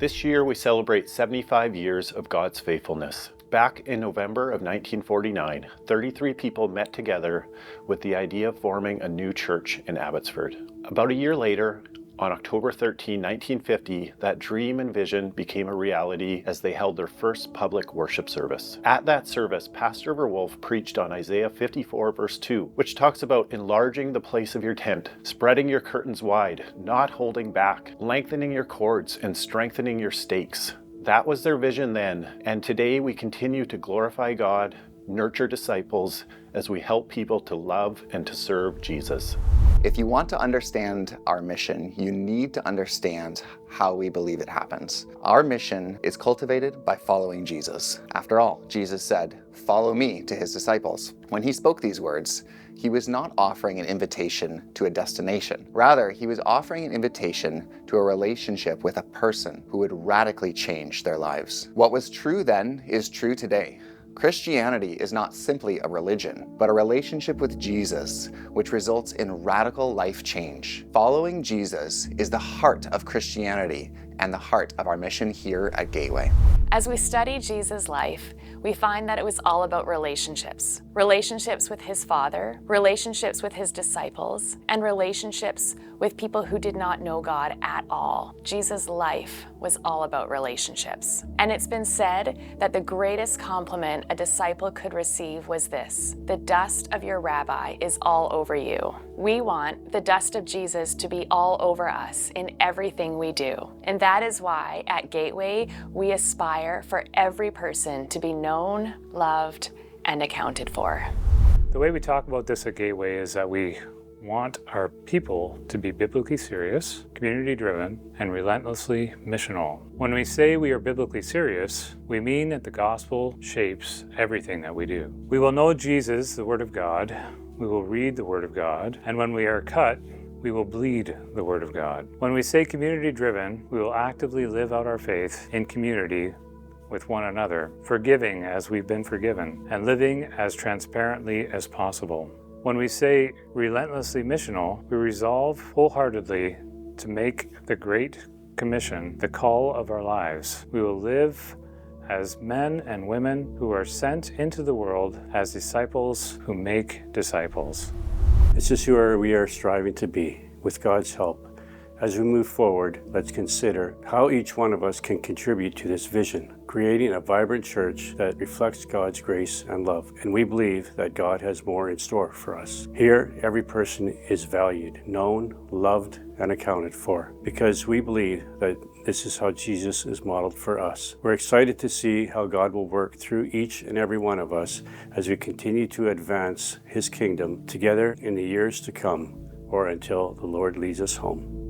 This year we celebrate 75 years of God's faithfulness. Back in November of 1949, 33 people met together with the idea of forming a new church in Abbotsford. About a year later, on October 13, 1950, that dream and vision became a reality as they held their first public worship service. At that service, Pastor Verwolf preached on Isaiah 54 verse 2, which talks about enlarging the place of your tent, spreading your curtains wide, not holding back, lengthening your cords, and strengthening your stakes. That was their vision then, and today we continue to glorify God, nurture disciples, as we help people to love and to serve Jesus. If you want to understand our mission, you need to understand how we believe it happens. Our mission is cultivated by following Jesus. After all, Jesus said, "Follow me," to his disciples. When he spoke these words, he was not offering an invitation to a destination. Rather, he was offering an invitation to a relationship with a person who would radically change their lives. What was true then is true today. Christianity is not simply a religion, but a relationship with Jesus, which results in radical life change. Following Jesus is the heart of Christianity and the heart of our mission here at Gateway. As we study Jesus' life, we find that it was all about relationships. Relationships with his Father, relationships with his disciples, and relationships with people who did not know God at all. Jesus' life was all about relationships. And it's been said that the greatest compliment a disciple could receive was this: "The dust of your rabbi is all over you." We want the dust of Jesus to be all over us in everything we do. And that is why at Gateway, we aspire for every person to be known, loved, and accounted for. The way we talk about this at Gateway is that we want our people to be biblically serious, community-driven, and relentlessly missional. When we say we are biblically serious, we mean that the gospel shapes everything that we do. We will know Jesus, the Word of God, we will read the Word of God, and when we are cut, we will bleed the Word of God. When we say community-driven, we will actively live out our faith in community with one another, forgiving as we've been forgiven, and living as transparently as possible. When we say relentlessly missional, we resolve wholeheartedly to make the Great Commission the call of our lives. We will live as men and women who are sent into the world as disciples who make disciples. This is who we are striving to be, with God's help. As we move forward, let's consider how each one of us can contribute to this vision, creating a vibrant church that reflects God's grace and love. And we believe that God has more in store for us. Here, every person is valued, known, loved, and accounted for, because we believe that this is how Jesus is modeled for us. We're excited to see how God will work through each and every one of us as we continue to advance His kingdom together in the years to come, or until the Lord leads us home.